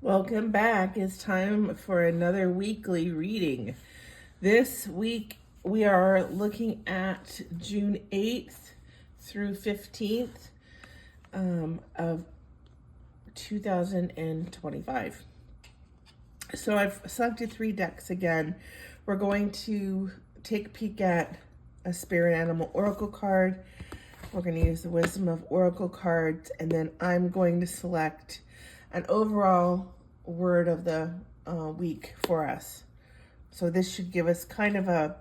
Welcome back. It's time for another weekly reading. This week we are looking at June 8th through 15th of 2025. So I've selected 3 decks again. We're going to take a peek at a Spirit Animal Oracle card. We're going to use the Wisdom of Oracle cards, and then I'm going to select an overall word of the week for us. So this should give us kind of an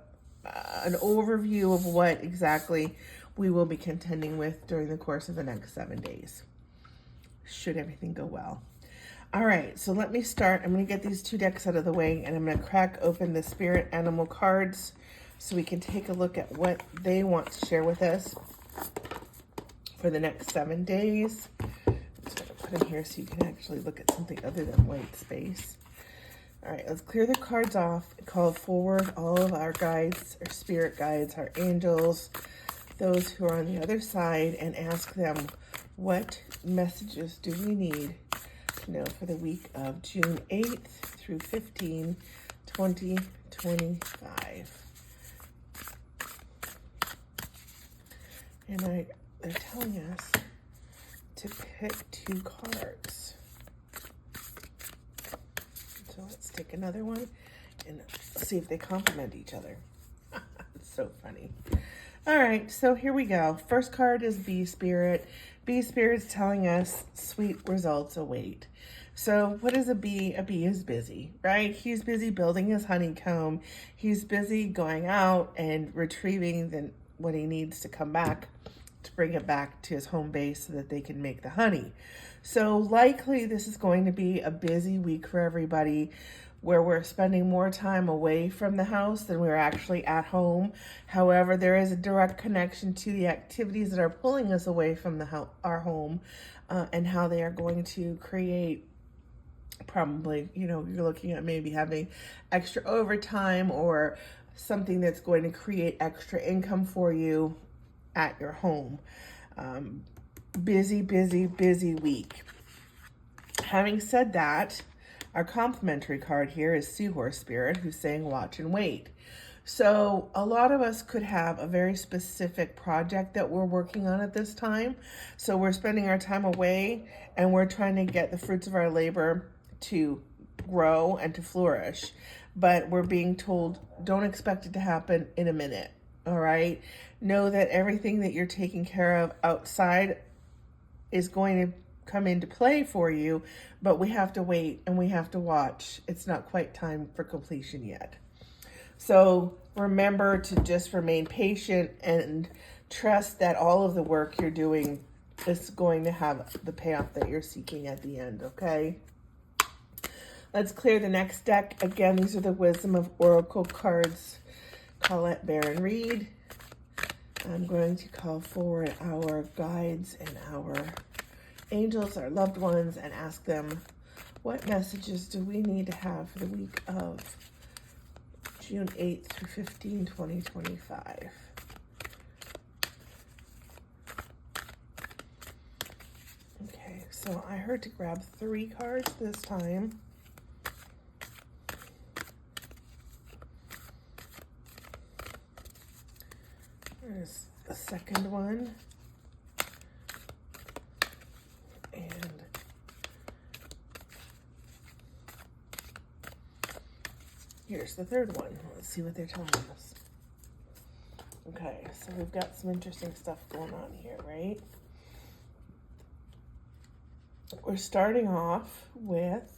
overview of what exactly we will be contending with during the course of the next 7 days, should everything go well. All right, so let me start. I'm going to get these 2 decks out of the way, and I'm going to crack open the Spirit Animal cards so we can take a look at what they want to share with us for the next 7 days. Put in here so you can actually look at something other than white space. All right, let's clear the cards off, call forward all of our guides, our spirit guides, our angels, those who are on the other side, and ask them, what messages do we need to know for the week of June 8th through 15, 2025. And they're telling us to pick 2 cards. So let's take another one and see if they complement each other. It's so funny. All right, so here we go. First card is Bee Spirit. Bee Spirit's telling us sweet results await. So what is a bee? A bee is busy, right? He's busy building his honeycomb. He's busy going out and retrieving what he needs to come back to bring it back to his home base so that they can make the honey. So likely this is going to be a busy week for everybody, where we're spending more time away from the house than we're actually at home. However, there is a direct connection to the activities that are pulling us away from our home and how they are going to create probably, you're looking at maybe having extra overtime or something that's going to create extra income for you at your home. Busy week. Having said that, our complimentary card here is Seahorse Spirit, who's saying watch and wait. So a lot of us could have a very specific project that we're working on at this time. So we're spending our time away and we're trying to get the fruits of our labor to grow and to flourish. But we're being told, don't expect it to happen in a minute. All right. Know that everything that you're taking care of outside is going to come into play for you, but we have to wait and we have to watch. It's not quite time for completion yet. So remember to just remain patient and trust that all of the work you're doing is going to have the payoff that you're seeking at the end, okay? Let's clear the next deck. Again, these are the Wisdom of Oracle cards. Colette Baron Reed. I'm going to call forward our guides and our angels, our loved ones, and ask them, what messages do we need to have for the week of June 8th through 15, 2025? Okay, so I heard to grab 3 cards this time. There's a second one. And here's the third one. Let's see what they're telling us. Okay, so we've got some interesting stuff going on here, right? We're starting off with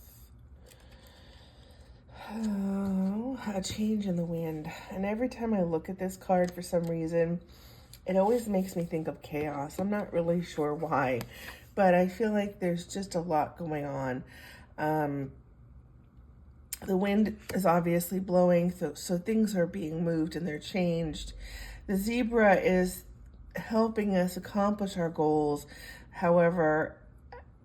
a change in the wind. And every time I look at this card, for some reason, it always makes me think of chaos. I'm not really sure why, but I feel like there's just a lot going on. The wind is obviously blowing, so things are being moved and they're changed. The zebra is helping us accomplish our goals. However,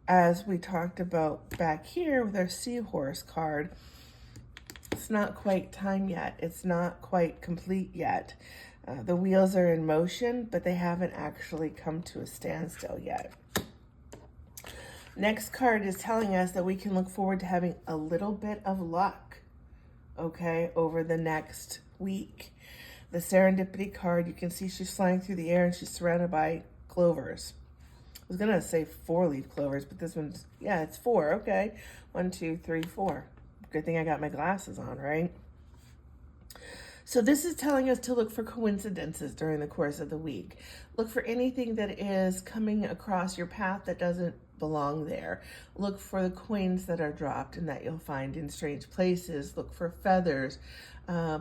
as we talked about back here with our seahorse card, it's not quite time yet. It's not quite complete yet. The wheels are in motion, but they haven't actually come to a standstill yet. Next card is telling us that we can look forward to having a little bit of luck, okay, over the next week. The Serendipity card, you can see she's flying through the air and she's surrounded by clovers. I was going to say 4-leaf clovers, but this one's, yeah, it's 4. Okay. 1, 2, 3, 4. Good thing I got my glasses on, right? So this is telling us to look for coincidences during the course of the week. Look for anything that is coming across your path that doesn't belong there. Look for the coins that are dropped and that you'll find in strange places. Look for feathers.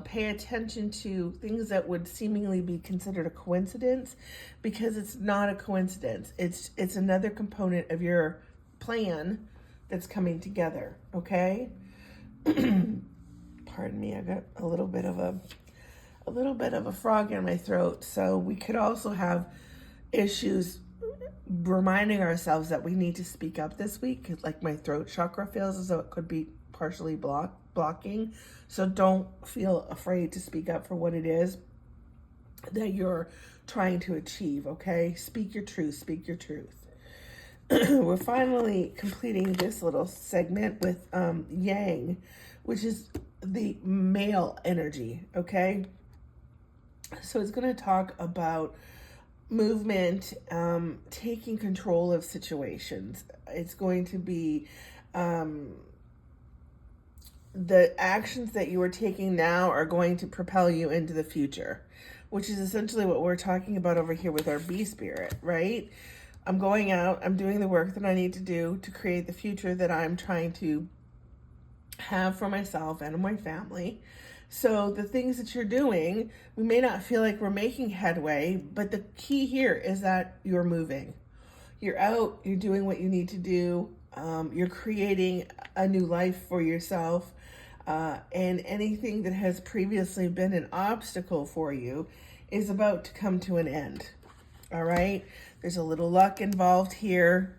Pay attention to things that would seemingly be considered a coincidence, because it's not a coincidence. It's another component of your plan that's coming together, okay? Pardon me, I got a little bit of a frog in my throat. So we could also have issues reminding ourselves that we need to speak up this week. Like my throat chakra feels as though it could be partially blocking. So don't feel afraid to speak up for what it is that you're trying to achieve, okay? Speak your truth, speak your truth. We're finally completing this little segment with Yang, which is the male energy, okay? So it's going to talk about movement, taking control of situations. It's going to be the actions that you are taking now are going to propel you into the future, which is essentially what we're talking about over here with our bee spirit, right? I'm going out, I'm doing the work that I need to do to create the future that I'm trying to have for myself and my family. So the things that you're doing, we may not feel like we're making headway, but the key here is that you're moving. You're out, you're doing what you need to do, you're creating a new life for yourself, and anything that has previously been an obstacle for you is about to come to an end. All right? There's a little luck involved here.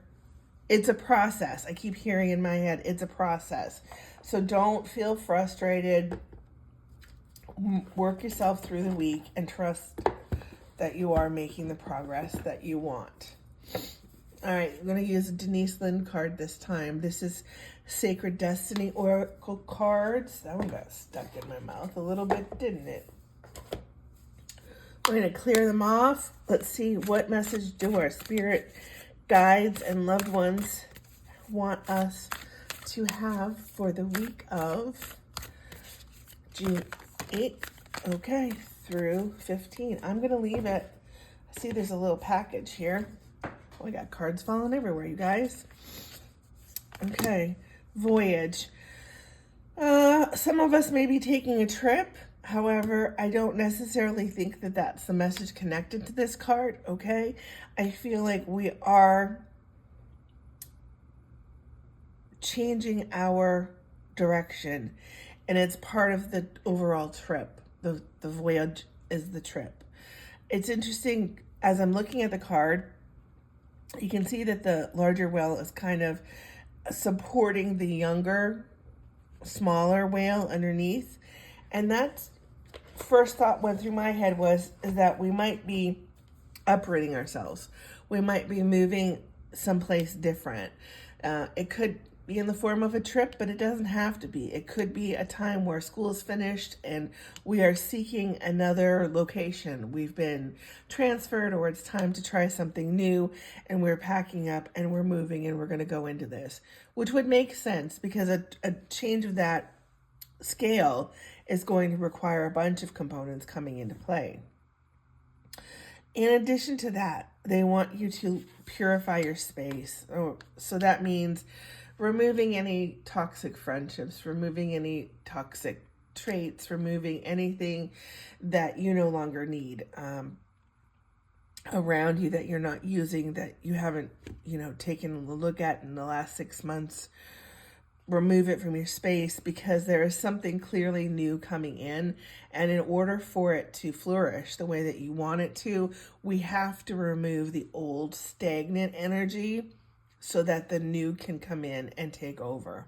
It's a process. I keep hearing in my head, it's a process. So don't feel frustrated. Work yourself through the week and trust that you are making the progress that you want. All right, I'm going to use a Denise Linn card this time. This is Sacred Destiny Oracle cards. That one got stuck in my mouth a little bit, didn't it? We're going to clear them off. Let's see, what message do our spirit guides and loved ones want us to have for the week of June 8th, okay, through 15. I'm going to leave it. See, there's a little package here. Oh, I got cards falling everywhere, you guys. Okay, voyage. Some of us may be taking a trip. However, I don't necessarily think that that's the message connected to this card, okay? I feel like we are changing our direction, and it's part of the overall trip. The voyage is the trip. It's interesting, as I'm looking at the card, you can see that the larger whale is kind of supporting the younger, smaller whale underneath. And that's first thought went through my head is that we might be uprooting ourselves. We might be moving someplace different. It could be in the form of a trip, but it doesn't have to be. It could be a time where school is finished and we are seeking another location. We've been transferred, or it's time to try something new, and we're packing up and we're moving and we're going to go into this, which would make sense because a change of that scale is going to require a bunch of components coming into play. In addition to that, they want you to purify your space. So that means removing any toxic friendships, removing any toxic traits, removing anything that you no longer need around you, that you're not using, that you haven't, taken a look at in the last 6 months. Remove it from your space, because there is something clearly new coming in, and in order for it to flourish the way that you want it to, we have to remove the old stagnant energy so that the new can come in and take over.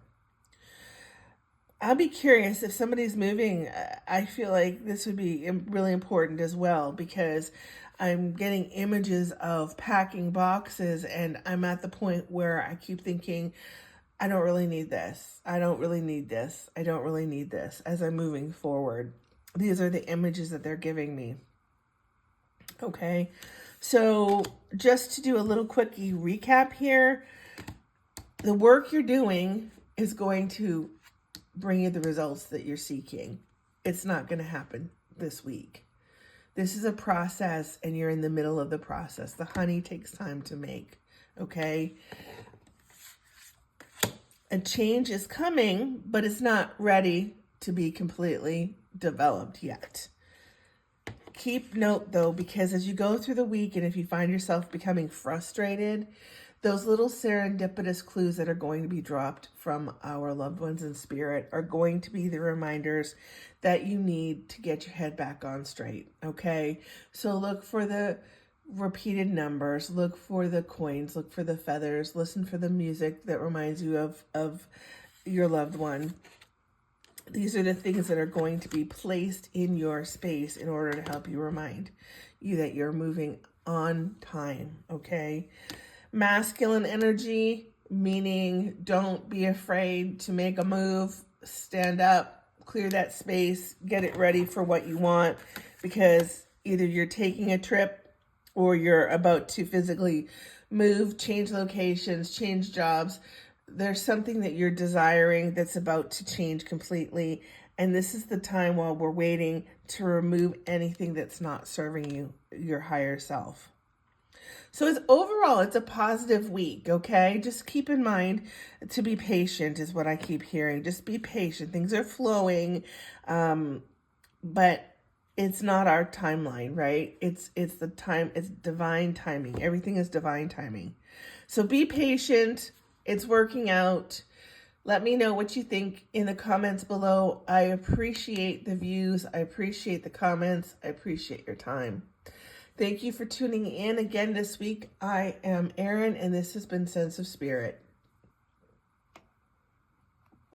I'll be curious if somebody's moving. I feel like this would be really important as well, because I'm getting images of packing boxes, and I'm at the point where I keep thinking, I don't really need this. I don't really need this. I don't really need this as I'm moving forward. These are the images that they're giving me. Okay, so just to do a little quickie recap here, the work you're doing is going to bring you the results that you're seeking. It's not going to happen this week. This is a process, and you're in the middle of the process. The honey takes time to make, okay? A change is coming, but it's not ready to be completely developed yet. Keep note, though, because as you go through the week, and if you find yourself becoming frustrated, those little serendipitous clues that are going to be dropped from our loved ones in spirit are going to be the reminders that you need to get your head back on straight, okay? So look for the repeated numbers, look for the coins, look for the feathers, listen for the music that reminds you of your loved one. These are the things that are going to be placed in your space in order to help you remind you that you're moving on time, okay? Masculine energy, meaning don't be afraid to make a move, stand up, clear that space, get it ready for what you want, because either you're taking a trip or you're about to physically move, change locations, change jobs. There's something that you're desiring that's about to change completely. And this is the time while we're waiting to remove anything that's not serving you, your higher self. So overall, it's a positive week, okay? Just keep in mind to be patient is what I keep hearing. Just be patient. Things are flowing, but it's not our timeline, right? It's the time, it's divine timing. Everything is divine timing. So be patient. It's working out. Let me know what you think in the comments below. I appreciate the views. I appreciate the comments. I appreciate your time. Thank you for tuning in again this week. I am Erin, and this has been Sense of Spirit.